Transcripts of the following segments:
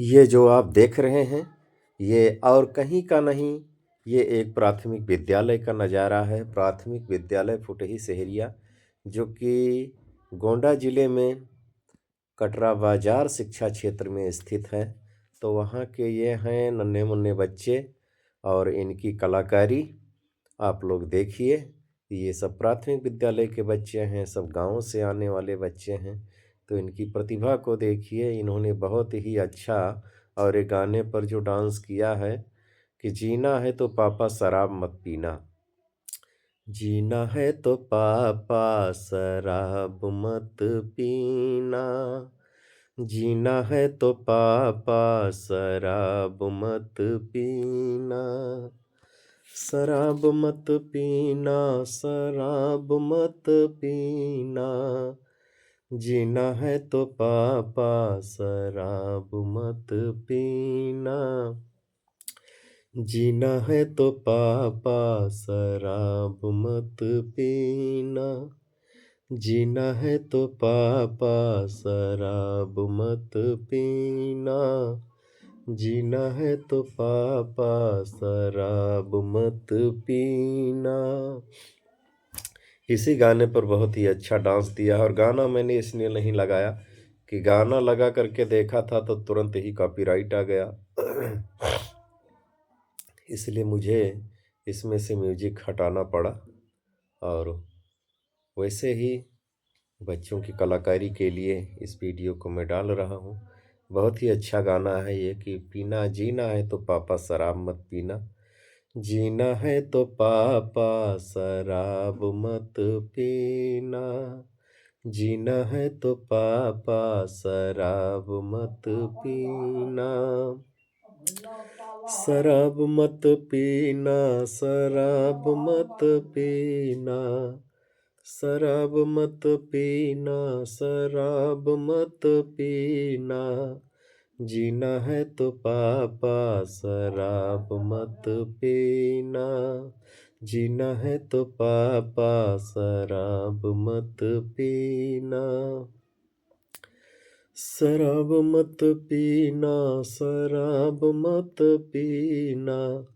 ये जो आप देख रहे हैं, ये और कहीं का नहीं, ये एक प्राथमिक विद्यालय का नज़ारा है। प्राथमिक विद्यालय फुटही सहरिया, जो कि गोंडा ज़िले में कटरा बाज़ार शिक्षा क्षेत्र में स्थित है। तो वहाँ के ये हैं नन्हे-मुन्ने बच्चे और इनकी कलाकारी आप लोग देखिए। ये सब प्राथमिक विद्यालय के बच्चे हैं, सब गाँव से आने वाले बच्चे हैं। तो इनकी प्रतिभा को देखिए, इन्होंने बहुत ही अच्छा और एक गाने पर जो डांस किया है कि जीना है तो पापा शराब मत पीना। जीना है तो पापा शराब मत पीना, जीना है तो पापा शराब मत पीना, शराब मत पीना, शराब मत पीना, जीना है तो पापा शराब मत पीना, जीना है तो पापा शराब मत पीना, जीना है तो पापा शराब मत पीना, जीना है तो पापा शराब मत पीना। इसी गाने पर बहुत ही अच्छा डांस दिया और गाना मैंने इसलिए नहीं लगाया कि गाना लगा करके देखा था तो तुरंत ही कॉपीराइट आ गया। इसलिए मुझे इसमें से म्यूजिक हटाना पड़ा और वैसे ही बच्चों की कलाकारी के लिए इस वीडियो को मैं डाल रहा हूँ। बहुत ही अच्छा गाना है ये कि पीना जीना है तो पापा शराब मत पीना, जीना है तो पापा शराब मत पीना, जीना है तो पापा शराब मत पीना, शराब मत पीना, शराब मत पीना, शराब मत पीना, शराब मत पीना, जीना है तो पापा शराब मत पीना, जीना है तो पापा शराब मत पीना, शराब मत पीना, शराब मत पीना,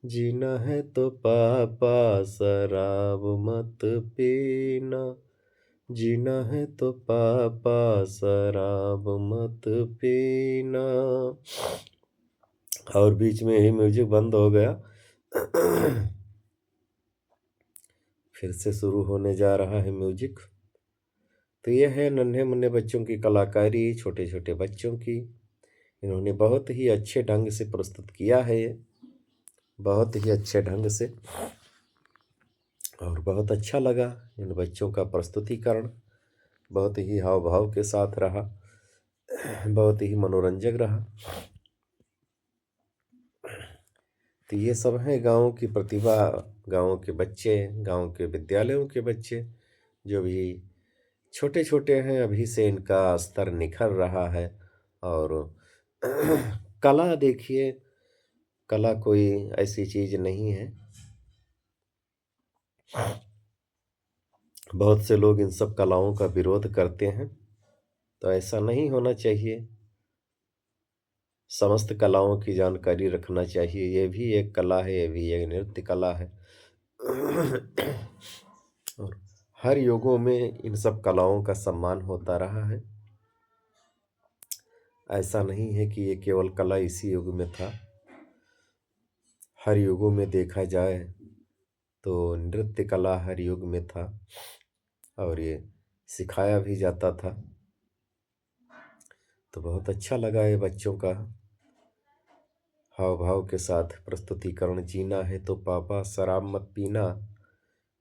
जीना है तो पापा शराब मत पीना, जीना है तो पापा शराब मत पीना। और बीच में ही म्यूजिक बंद हो गया। फिर से शुरू होने जा रहा है म्यूजिक। तो यह है नन्हे-मुन्ने बच्चों की कलाकारी, छोटे-छोटे बच्चों की। इन्होंने बहुत ही अच्छे ढंग से प्रस्तुत किया है ये, बहुत ही अच्छे ढंग से, और बहुत अच्छा लगा इन बच्चों का प्रस्तुतिकरण। बहुत ही हाव-भाव के साथ रहा, बहुत ही मनोरंजक रहा। तो ये सब हैं गाँव की प्रतिभा, गाँव के बच्चे, गाँव के विद्यालयों के बच्चे, जो भी छोटे-छोटे हैं, अभी से इनका स्तर निखर रहा है। और कला देखिए, कला कोई ऐसी चीज़ नहीं है। बहुत से लोग इन सब कलाओं का विरोध करते हैं, तो ऐसा नहीं होना चाहिए। समस्त कलाओं की जानकारी रखना चाहिए। ये भी एक कला है, ये भी एक नृत्य कला है। और हर युगों में इन सब कलाओं का सम्मान होता रहा है। ऐसा नहीं है कि ये केवल कला इसी युग में था। हर युगों में देखा जाए तो नृत्य कला हर युग में था और ये सिखाया भी जाता था। तो बहुत अच्छा लगा ये बच्चों का हाव भाव के साथ प्रस्तुतिकरण। जीना है तो पापा शराब मत पीना,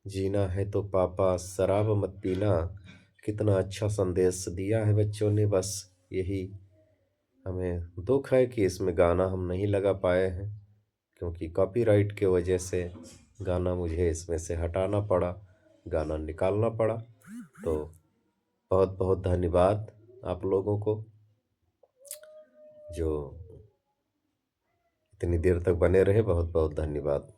जीना है तो पापा शराब मत पीना। कितना अच्छा संदेश दिया है बच्चों ने। बस यही हमें दुख है कि इसमें गाना हम नहीं लगा पाए हैं, क्योंकि कॉपीराइट के वजह से गाना मुझे इसमें से हटाना पड़ा, गाना निकालना पड़ा। तो बहुत बहुत धन्यवाद आप लोगों को जो इतनी देर तक बने रहे। बहुत बहुत धन्यवाद।